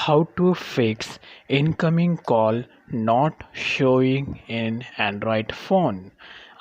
How to fix incoming call not showing in Android phone.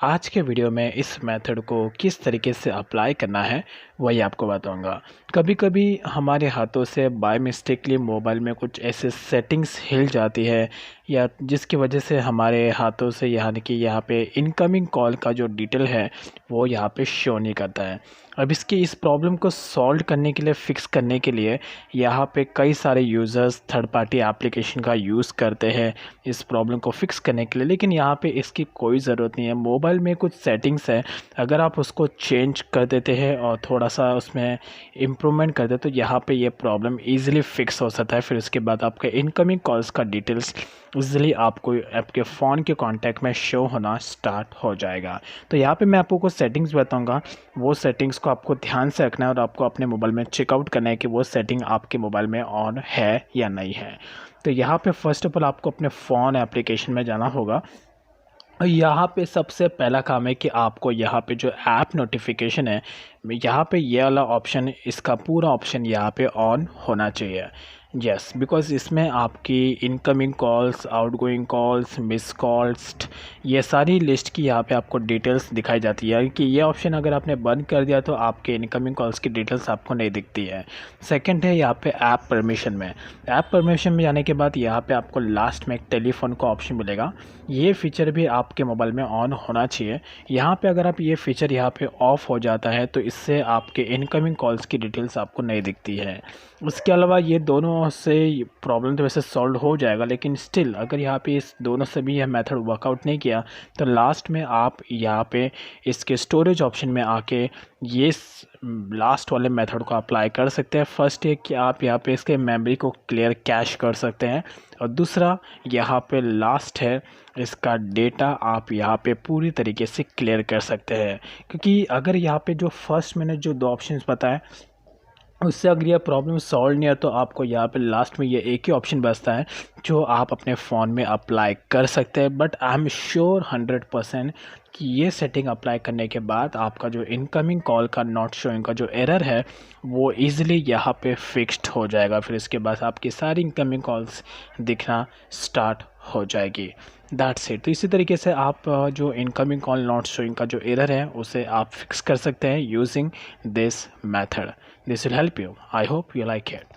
आज के video में इस मेथड को किस तरीके से अप्लाई करना है वही आपको बताऊंगा। कभी कभी हमारे हाथों से बाय मिस्टेकली मोबाइल में कुछ ऐसे सेटिंग्स हिल जाती है या जिसकी वजह से हमारे हाथों से यानी कि यहाँ पे इनकमिंग कॉल का जो डिटेल है वो यहाँ पे शो नहीं करता है। अब इस प्रॉब्लम को सॉल्व करने के लिए फ़िक्स करने के लिए यहाँ पे कई सारे यूज़र्स थर्ड पार्टी एप्लीकेशन का यूज़ करते हैं इस प्रॉब्लम को फ़िक्स करने के लिए, लेकिन यहाँ पे इसकी कोई ज़रूरत नहीं है। मोबाइल में कुछ सेटिंग्स है, अगर आप उसको चेंज कर देते हैं और थोड़ा सा उसमें इम्प्रूवमेंट कर दे तो यहाँ पे ये प्रॉब्लम ईज़िली फ़िक्स हो सकता है। फिर उसके बाद आपके इनकमिंग कॉल्स का डिटेल्स ईज़िली आपको आपके फ़ोन के कॉन्टैक्ट में शो होना स्टार्ट हो जाएगा। तो यहाँ पे मैं आपको कुछ सेटिंग्स बताऊँगा, वो सेटिंग्स को आपको ध्यान से रखना है और आपको अपने मोबाइल में चेकआउट करना है कि वो सेटिंग आपके मोबाइल में ऑन है या नहीं है। तो यहाँ पे फ़र्स्ट ऑफ ऑल आपको अपने फ़ोन एप्लीकेशन में जाना होगा और यहाँ पे सबसे पहला काम है कि आपको यहाँ पे जो ऐप नोटिफिकेशन है यहाँ पे ये वाला ऑप्शन, इसका पूरा ऑप्शन यहाँ पे ऑन होना चाहिए। यस, बिकॉज़ इसमें आपकी incoming calls, outgoing calls, miss calls, ये सारी लिस्ट की यहाँ पे आपको डिटेल्स दिखाई जाती है कि ये ऑप्शन अगर आपने बंद कर दिया तो आपके इनकमिंग कॉल्स की डिटेल्स आपको नहीं दिखती है। सेकंड है यहाँ पे ऐप परमिशन में। ऐप परमिशन में जाने के बाद यहाँ पे आपको लास्ट में एक टेलीफोन का ऑप्शन मिलेगा। ये फीचर भी आपके मोबाइल में ऑन होना चाहिए। यहाँ पे अगर आप ये फीचर यहाँ पे ऑफ हो जाता है तो इससे आपके इनकमिंग कॉल्स की डिटेल्स आपको नहीं दिखती है। उसके अलावा ये दोनों से प्रॉब्लम तो वैसे सॉल्व हो जाएगा, लेकिन स्टिल अगर यहाँ पे इस दोनों से भी यह मेथड वर्कआउट नहीं किया तो लास्ट में आप यहाँ पे इसके स्टोरेज ऑप्शन में आके ये लास्ट वाले मेथड को अप्लाई कर सकते हैं। फर्स्ट है कि आप यहाँ पे इसके मेमोरी को क्लियर कैश कर सकते हैं और दूसरा यहाँ पे लास्ट है इसका डेटा आप यहाँ पे पूरी तरीके से क्लियर कर सकते हैं। क्योंकि अगर यहाँ पे जो फर्स्ट मैंने जो दो ऑप्शंस बताए उससे अगर यह प्रॉब्लम सॉल्व नहीं है तो आपको यहाँ पे लास्ट में ये एक ही ऑप्शन बचता है जो आप अपने फ़ोन में अप्लाई कर सकते हैं। बट आई एम श्योर 100% कि ये सेटिंग अप्लाई करने के बाद आपका जो इनकमिंग कॉल का नॉट शोइंग का जो एरर है वो इजीली यहाँ पे फिक्स्ड हो जाएगा। फिर इसके बाद आपकी सारी इनकमिंग कॉल्स दिखना स्टार्ट हो जाएगी। That's it. तो इसी तरीके से आप जो इनकमिंग कॉल नॉट शोइंग का जो एरर है उसे आप फिक्स कर सकते हैं using this method. This will help you. I hope you like it.